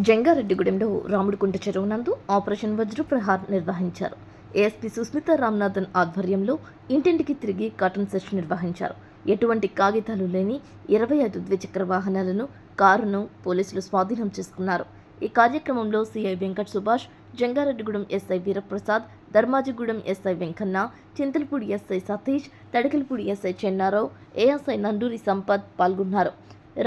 జంగారెడ్డిగూడెంలో రాముడికుంట చెరువు నందు ఆపరేషన్ వజ్రప్రహార్ నిర్వహించారు. ఏఎస్పీ సుస్మితా రామ్నాథన్ ఆధ్వర్యంలో ఇంటింటికి తిరిగి కాటన్ సెర్చ్ నిర్వహించారు. ఎటువంటి కాగితాలు లేని 25 ద్విచక్ర వాహనాలను, కారును పోలీసులు స్వాధీనం చేసుకున్నారు. ఈ కార్యక్రమంలో CI Venkat Subhash, Jangareddygudem SI Veeraprasad, Dharmajigudem SI Venkanna, Chintalapudi SI Satish, Tadakalapudi SI Chennarao, ASI Nanduri Sampath పాల్గొన్నారు.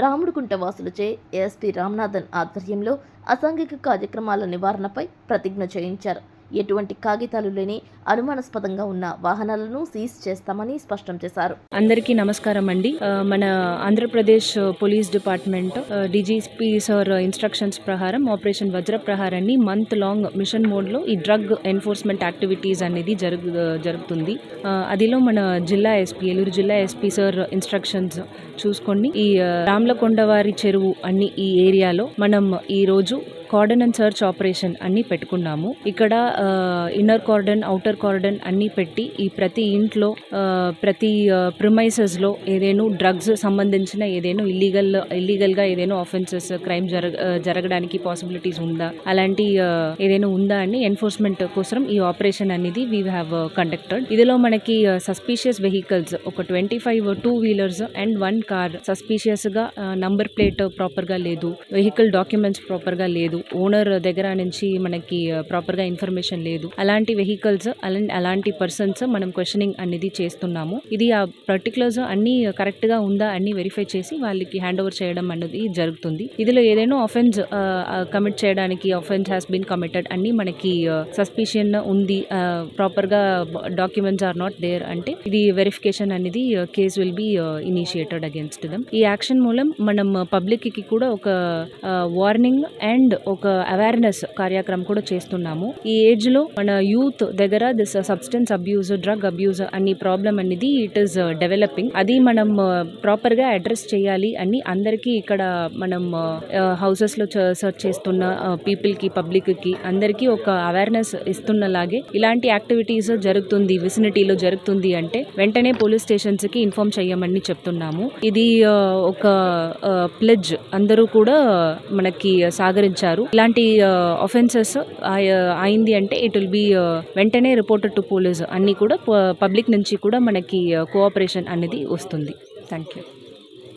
రాముడికుంట వాసులచే ఏఎస్పీ రామ్నాథన్ ఆధ్వర్యంలో అసాంఘిక కార్యక్రమాల నివారణపై ప్రతిజ్ఞ చేయించారు. ఎటువంటి కాగితాలు లేని అనుమానాస్పదంగా ఉన్న వాహనాలను సీజ్ చేస్తామని స్పష్టం చేశారు. అందరికీ నమస్కారం అండి. మన Andhra Pradesh police department DGP sir instructions ప్రకారం ఆపరేషన్ వజ్రప్రహారాన్ని మంత్ లాంగ్ మిషన్ మోడ్లో ఈ డ్రగ్ ఎన్ఫోర్స్మెంట్ యాక్టివిటీస్ అనేది జరుగుతుంది. అదిలో మన జిల్లా ఎస్పీ, ఏలూరు జిల్లా ఎస్పీ సార్ ఇన్స్ట్రక్షన్స్ చూసుకొని ఈ రామ్లకొండవారి చెరువు అన్ని ఈ ఏరియాలో మనం ఈ రోజు కార్డన్ అండ్ సర్చ్ ఆపరేషన్ అన్ని పెట్టుకున్నాము. ఇక్కడ ఇన్నర్ కార్డన్, అవుటర్ కార్డన్ అన్ని పెట్టి ఈ ప్రతి ఇంట్లో, ప్రతి ప్రిమైసెస్లో ఏదైనా డ్రగ్స్ సంబంధించిన ఏదైనా ఇల్లీగల్గా ఏదైనా ఆఫెన్సెస్, క్రైమ్ జరగడానికి పాసిబిలిటీస్ ఉందా, అలాంటి ఏదైనా ఉందా అని ఎన్ఫోర్స్మెంట్ కోసం ఈ ఆపరేషన్ అనేది వీ హ్యావ్ కండక్టెడ్. ఇదిలో మనకి సస్పీషియస్ వెహికల్స్ ఒక 25 2-వీలర్స్ అండ్ 1 కార్ సస్పీషియస్గా నంబర్ ప్లేట్ ప్రాపర్గా లేదు, వెహికల్ డాక్యుమెంట్స్ ప్రాపర్గా లేదు, ఓనర్ దగ్గర నుంచి మనకి ప్రాపర్గా ఇన్ఫర్మేషన్ లేదు, అలాంటి వెహికల్స్, అలాంటి పర్సన్స్ మనం క్వశ్చనింగ్ అనేది చేస్తున్నాము. ఇది ఆ పర్టికులర్స్ అన్ని కరెక్ట్గా ఉందా అన్ని వెరిఫై చేసి వాళ్ళకి హ్యాండ్ ఓవర్ చేయడం అనేది జరుగుతుంది. ఇదిలో ఏదైనా ఆఫెన్స్ కమిట్ చేయడానికి ఆఫెన్స్ హ్యాస్ బీన్ కమిటెడ్ అన్ని మనకి సస్పిషన్ ఉంది, ప్రాపర్గా డాక్యుమెంట్స్ ఆర్ నాట్ దేర్ అంటే ఇది వెరిఫికేషన్ అనేది case will be initiated against them. ఈ యాక్షన్ మూలం మనం పబ్లిక్ కి కూడా ఒక వార్నింగ్ అండ్ ఒక అవేర్నెస్ కార్యక్రమం కూడా చేస్తున్నాము. ఈ ఏజ్ లో మన యూత్ దగ్గర this substance abuse, drug abuse అన్ని ప్రాబ్లం అనేది ఇట్ ఈస్ డెవలపింగ్. అది మనం ప్రాపర్ గా అడ్రస్ చేయాలి అని అందరికీ ఇక్కడ మనం హౌసెస్ లో సర్చ్ చేస్తున్న పీపుల్ కి, పబ్లిక్ కి అందరికీ ఒక అవేర్నెస్ ఇస్తున్నలాగే ఇలాంటి యాక్టివిటీస్ జరుగుతుంది, విసినిటీలో జరుగుతుంది అంటే వెంటనే పోలీస్ స్టేషన్స్ కి ఇన్ఫార్మ్ చేయమని చెప్తున్నాము. ఇది ఒక ప్లెడ్జ్ అందరూ కూడా మనకి సాగరించారు. ఇలాంటి ఆఫెన్సెస్ అయింది అంటే ఇట్ విల్ బి వెంటనే రిపోర్టెడ్ టు పోలీస్ అన్ని కూడా పబ్లిక్ నుంచి కూడా మనకి కోఆపరేషన్ అనేది వస్తుంది. Thank you.